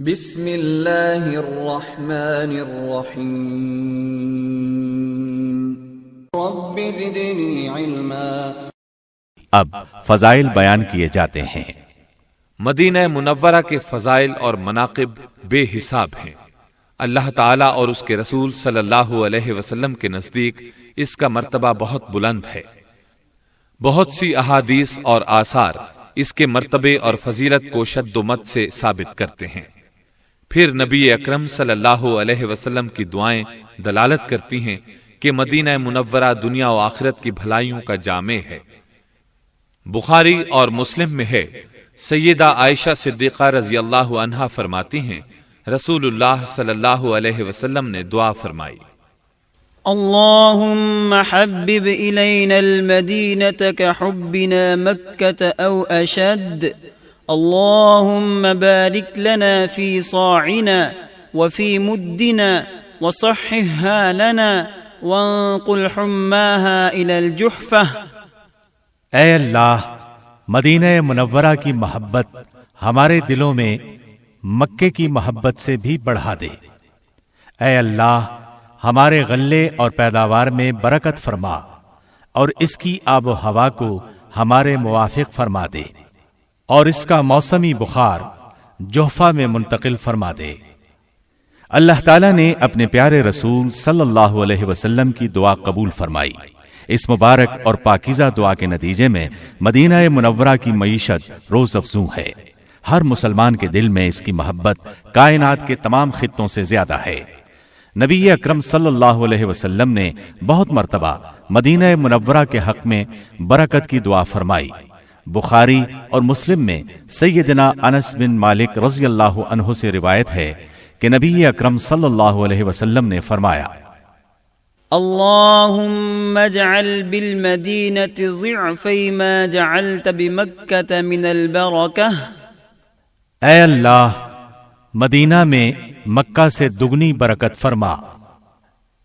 بسم اللہ الرحمن الرحیم رب زدنی علما۔ اب فضائل بیان کیے جاتے ہیں۔ مدینہ منورہ کے فضائل اور مناقب بے حساب ہیں۔ اللہ تعالیٰ اور اس کے رسول صلی اللہ علیہ وسلم کے نزدیک اس کا مرتبہ بہت بلند ہے۔ بہت سی احادیث اور آثار اس کے مرتبے اور فضیلت کو شد و مد سے ثابت کرتے ہیں۔ پھر نبی اکرم صلی اللہ علیہ وسلم کی دعائیں دلالت کرتی ہیں کہ مدینہ منورہ دنیا و آخرت کی بھلائیوں کا جامع ہے۔ بخاری اور مسلم میں ہے، سیدہ عائشہ صدیقہ رضی اللہ عنہا فرماتی ہیں، رسول اللہ صلی اللہ علیہ وسلم نے دعا فرمائی، اللهم حبب إلينا المدينة كحبنا مكة أو أشد، اللهم بارك لنا في صاعنا وفي مدنا وصححها لنا وانقل حماها إلى الجحفة۔ اے اللہ، مدینہ منورہ کی محبت ہمارے دلوں میں مکے کی محبت سے بھی بڑھا دے۔ اے اللہ، ہمارے غلے اور پیداوار میں برکت فرما اور اس کی آب و ہوا کو ہمارے موافق فرما دے اور اس کا موسمی بخار جوفہ میں منتقل فرما دے۔ اللہ تعالیٰ نے اپنے پیارے رسول صلی اللہ علیہ وسلم کی دعا قبول فرمائی۔ اس مبارک اور پاکیزہ دعا کے نتیجے میں مدینہ منورہ کی معیشت روز افزوں ہے۔ ہر مسلمان کے دل میں اس کی محبت کائنات کے تمام خطوں سے زیادہ ہے۔ نبی اکرم صلی اللہ علیہ وسلم نے بہت مرتبہ مدینہ منورہ کے حق میں برکت کی دعا فرمائی۔ بخاری اور مسلم میں سیدنا انس بن مالک رضی اللہ عنہ سے روایت ہے کہ نبی اکرم صلی اللہ علیہ وسلم نے فرمایا، اللهم اجعل بالمدينة ضعفي ما جعلت بمكة من البركة۔ اے اللہ، مدینہ میں مکہ سے دگنی برکت فرما۔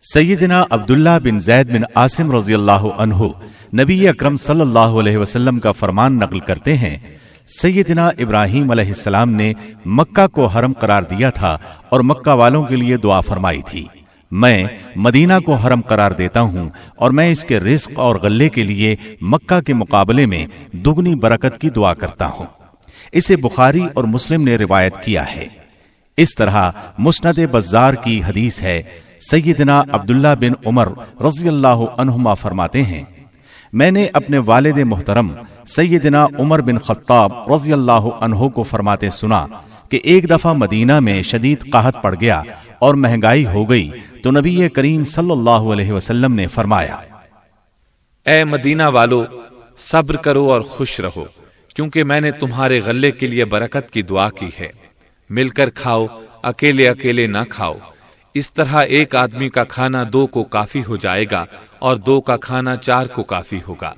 سیدنا عبداللہ بن زید بن عاصم رضی اللہ عنہ نبی اکرم صلی اللہ علیہ وسلم کا فرمان نقل کرتے ہیں، سیدنا ابراہیم علیہ السلام نے مکہ کو حرم قرار دیا تھا اور مکہ والوں کے لیے دعا فرمائی تھی، میں مدینہ کو حرم قرار دیتا ہوں اور میں اس کے رزق اور غلے کے لیے مکہ کے مقابلے میں دگنی برکت کی دعا کرتا ہوں۔ اسے بخاری اور مسلم نے روایت کیا ہے۔ اس طرح مسند بزار کی حدیث ہے، سیدنا عبداللہ بن عمر رضی اللہ عنہما فرماتے ہیں، میں نے اپنے والد محترم سیدنا عمر بن خطاب رضی اللہ عنہ کو فرماتے سنا کہ ایک دفعہ مدینہ میں شدید قحط پڑ گیا اور مہنگائی ہو گئی تو نبی کریم صلی اللہ علیہ وسلم نے فرمایا، اے مدینہ والو، صبر کرو اور خوش رہو، کیونکہ میں نے تمہارے غلے کے لیے برکت کی دعا کی ہے۔ مل کر کھاؤ، اکیلے اکیلے نہ کھاؤ، اس طرح ایک آدمی کا کھانا 2 کو کافی ہو جائے گا اور 2 کا کھانا 4 کو کافی ہوگا۔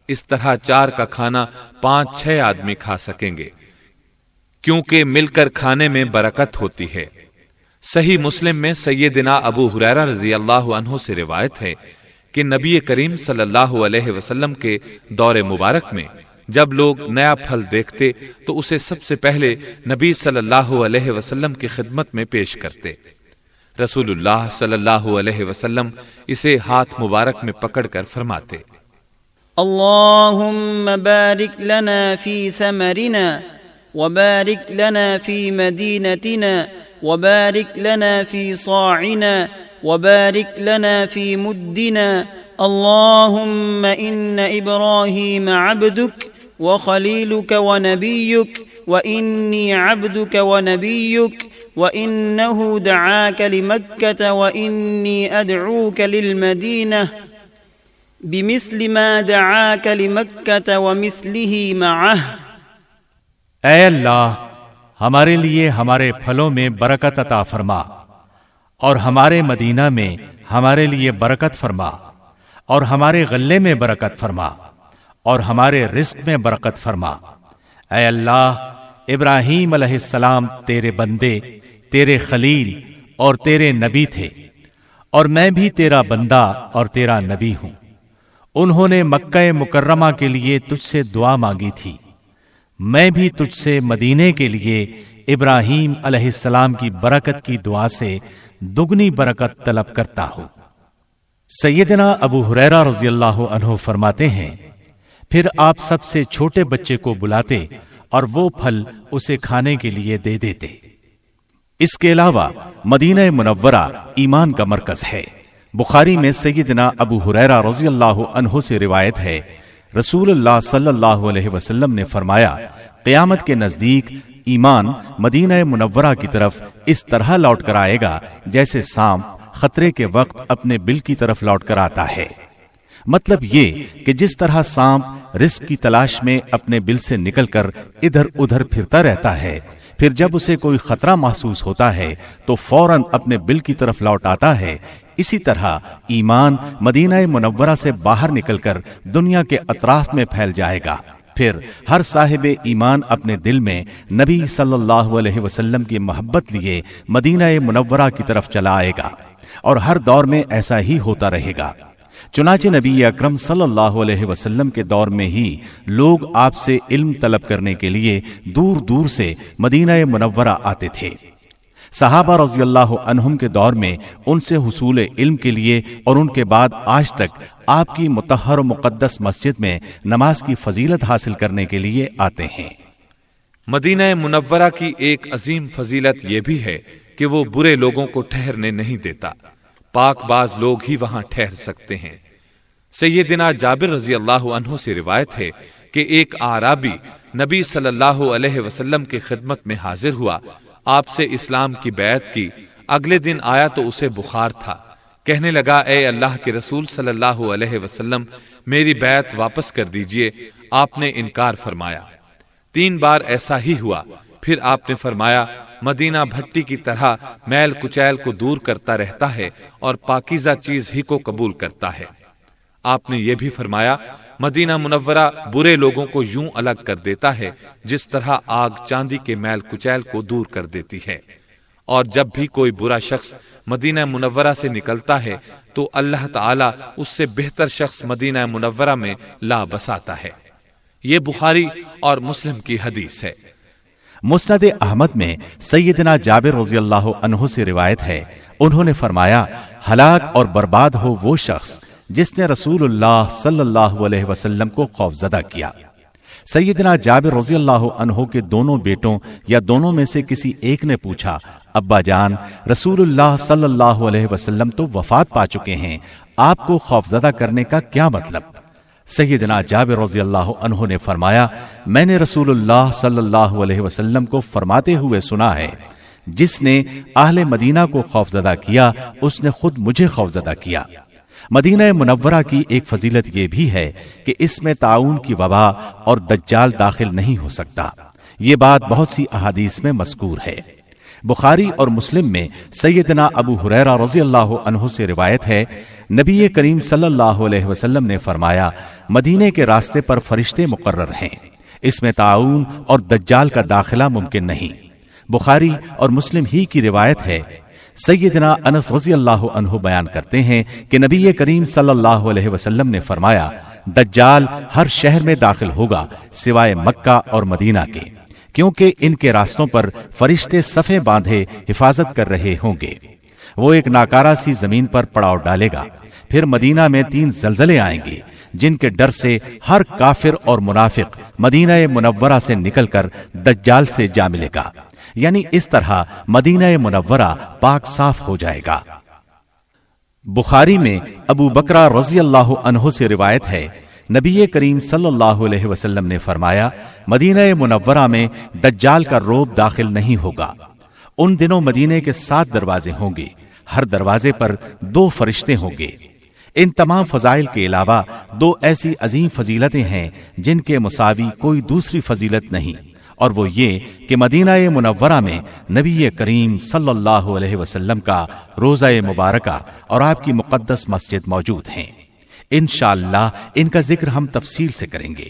اس طرح 4 کا کھانا 5-6 آدمی کھا سکیں گے، کیونکہ مل کر کھانے میں برکت ہوتی ہے۔ صحیح مسلم میں سیدنا ابو ہریرہ رضی اللہ عنہ سے روایت ہے کہ نبی کریم صلی اللہ علیہ وسلم کے دور مبارک میں جب لوگ نیا پھل دیکھتے تو اسے سب سے پہلے نبی صلی اللہ علیہ وسلم کی خدمت میں پیش کرتے۔ رسول اللہ صلی اللہ علیہ وسلم اسے ہاتھ مبارک میں پکڑ کر فرماتے، اللهم بارك لنا في ثمرنا وبارك لنا في مدينتنا وبارك لنا في صاعنا وبارك لنا في مدنا، اللهم إن إبراهيم عبدك وخليلك ونبيك وإني عبدك ونبيك وإنه دعاك لمكة وإني أدعوك للمدينة بمثل ما دعاك لمكة ومثله معه۔ اے اللہ، ہمارے لیے ہمارے پھلوں میں برکت عطا فرما اور ہمارے مدینہ میں ہمارے لیے برکت فرما اور ہمارے غلے میں برکت فرما اور ہمارے رزق میں برکت فرما۔ اے اللہ، ابراہیم علیہ السلام تیرے بندے، تیرے خلیل اور تیرے نبی تھے اور میں بھی تیرا بندہ اور تیرا نبی ہوں۔ انہوں نے مکہ مکرمہ کے لیے تجھ سے دعا مانگی تھی، میں بھی تجھ سے مدینے کے لیے ابراہیم علیہ السلام کی برکت کی دعا سے دگنی برکت طلب کرتا ہوں۔ سیدنا ابو ہریرہ رضی اللہ عنہ فرماتے ہیں، پھر آپ سب سے چھوٹے بچے کو بلاتے اور وہ پھل اسے کھانے کے لیے دے دیتے۔ اس کے علاوہ مدینہ منورہ ایمان کا مرکز ہے۔ بخاری میں سیدنا ابو ہریرہ رضی اللہ عنہ سے روایت ہے، رسول اللہ صلی اللہ علیہ وسلم نے فرمایا، قیامت کے نزدیک ایمان مدینہ منورہ کی طرف اس طرح لوٹ کر آئے گا جیسے سانپ خطرے کے وقت اپنے بل کی طرف لوٹ کر آتا ہے۔ مطلب یہ کہ جس طرح سانپ رزق کی تلاش میں اپنے بل سے نکل کر ادھر ادھر پھرتا رہتا ہے، پھر جب اسے کوئی خطرہ محسوس ہوتا ہے تو فوراً اپنے بل کی طرف لوٹ آتا ہے، اسی طرح ایمان مدینہ منورہ سے باہر نکل کر دنیا کے اطراف میں پھیل جائے گا۔ پھر ہر صاحب ایمان اپنے دل میں نبی صلی اللہ علیہ وسلم کی محبت لیے مدینہ منورہ کی طرف چلا آئے گا، اور ہر دور میں ایسا ہی ہوتا رہے گا۔ چنانچہ نبی اکرم صلی اللہ علیہ وسلم کے دور میں ہی لوگ آپ سے علم طلب کرنے کے لیے دور دور سے مدینہ منورہ آتے تھے۔ صحابہ رضی اللہ عنہم کے دور میں ان سے حصول علم کے لیے اور ان کے بعد آج تک آپ کی مطہر و مقدس مسجد میں نماز کی فضیلت حاصل کرنے کے لیے آتے ہیں۔ مدینہ منورہ کی ایک عظیم فضیلت یہ بھی ہے کہ وہ برے لوگوں کو ٹھہرنے نہیں دیتا، پاک باز لوگ ہی وہاں ٹھہر سکتے ہیں۔ سیدنا جابر رضی اللہ عنہ سے روایت ہے کہ ایک اعرابی نبی صلی اللہ علیہ وسلم کی خدمت میں حاضر ہوا، آپ سے اسلام کی بیعت کی۔ اگلے دن آیا تو اسے بخار تھا، کہنے لگا، اے اللہ کے رسول صلی اللہ علیہ وسلم، میری بیعت واپس کر دیجئے۔ آپ نے انکار فرمایا۔ 3 بار ایسا ہی ہوا، پھر آپ نے فرمایا، مدینہ بھٹی کی طرح میل کچیل کو دور کرتا رہتا ہے اور پاکیزہ چیز ہی کو قبول کرتا ہے۔ آپ نے یہ بھی فرمایا، مدینہ منورہ برے لوگوں کو یوں الگ کر دیتا ہے جس طرح آگ چاندی کے میل کچیل کو دور کر دیتی ہے، اور جب بھی کوئی برا شخص مدینہ منورہ سے نکلتا ہے تو اللہ تعالی اس سے بہتر شخص مدینہ منورہ میں لا بساتا ہے۔ یہ بخاری اور مسلم کی حدیث ہے۔ مسند احمد میں سیدنا جابر رضی اللہ عنہ سے روایت ہے، انہوں نے فرمایا، ہلاک اور برباد ہو وہ شخص جس نے رسول اللہ صلی اللہ علیہ وسلم کو خوفزدہ کیا۔ سیدنا جابر رضی اللہ عنہ کے دونوں بیٹوں یا دونوں میں سے کسی ایک نے پوچھا، ابا جان، رسول اللہ صلی اللہ علیہ وسلم تو وفات پا چکے ہیں، آپ کو خوفزدہ کرنے کا کیا مطلب؟ سیدنا جابر رضی اللہ عنہ نے فرمایا، میں نے رسول اللہ صلی اللہ علیہ وسلم کو فرماتے ہوئے سنا ہے، جس نے اہل مدینہ کو خوفزدہ کیا اس نے خود مجھے خوفزدہ کیا۔ مدینہ منورہ کی ایک فضیلت یہ بھی ہے کہ اس میں طاعون کی وبا اور دجال داخل نہیں ہو سکتا۔ یہ بات بہت سی احادیث میں مذکور ہے۔ بخاری اور مسلم میں سیدنا ابو ہریرہ رضی اللہ عنہ سے روایت ہے، نبی کریم صلی اللہ علیہ وسلم نے فرمایا، مدینے کے راستے پر فرشتے مقرر ہیں، اس میں طاعون اور دجال کا داخلہ ممکن نہیں۔ بخاری اور مسلم ہی کی روایت ہے۔ سیدنا انس رضی اللہ عنہ بیان کرتے ہیں کہ نبی کریم صلی اللہ علیہ وسلم نے فرمایا، دجال ہر شہر میں داخل ہوگا سوائے مکہ اور مدینہ کے، کیونکہ ان کے راستوں پر فرشتے صفیں باندھے حفاظت کر رہے ہوں گے۔ وہ ایک ناکارہ سی زمین پر پڑاؤ ڈالے گا، پھر مدینہ میں 3 زلزلے آئیں گے جن کے ڈر سے ہر کافر اور منافق مدینہ منورہ سے نکل کر دجال سے جا ملے گا، یعنی اس طرح مدینہ منورہ پاک صاف ہو جائے گا۔ بخاری میں ابو بکرہ رضی اللہ عنہ سے روایت ہے، نبی کریم صلی اللہ علیہ وسلم نے فرمایا، مدینہ منورہ میں دجال کا روب داخل نہیں ہوگا۔ ان دنوں مدینے کے 7 دروازے ہوں گے، ہر دروازے پر 2 فرشتے ہوں گے۔ ان تمام فضائل کے علاوہ 2 ایسی عظیم فضیلتیں ہیں جن کے مساوی کوئی دوسری فضیلت نہیں، اور وہ یہ کہ مدینہ منورہ میں نبی کریم صلی اللہ علیہ وسلم کا روضہ مبارکہ اور آپ کی مقدس مسجد موجود ہیں۔ انشاءاللہ ان کا ذکر ہم تفصیل سے کریں گے۔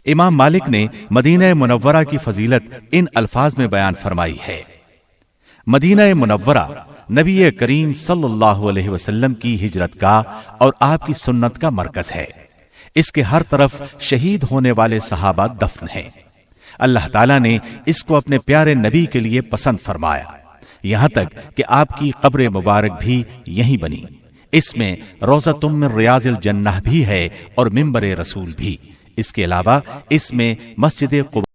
امام مالک نے مدینہ منورہ کی فضیلت ان الفاظ میں بیان فرمائی ہے، مدینہ منورہ نبی کریم صلی اللہ علیہ وسلم کی ہجرت گاہ اور آپ کی سنت کا مرکز ہے۔ اس کے ہر طرف شہید ہونے والے صحابہ دفن ہیں۔ اللہ تعالیٰ نے اس کو اپنے پیارے نبی کے لیے پسند فرمایا، یہاں تک کہ آپ کی قبر مبارک بھی یہیں بنی۔ اس میں روضۃ من ریاض الجنہ بھی ہے اور منبر رسول بھی۔ اس کے علاوہ اس میں مسجد قباء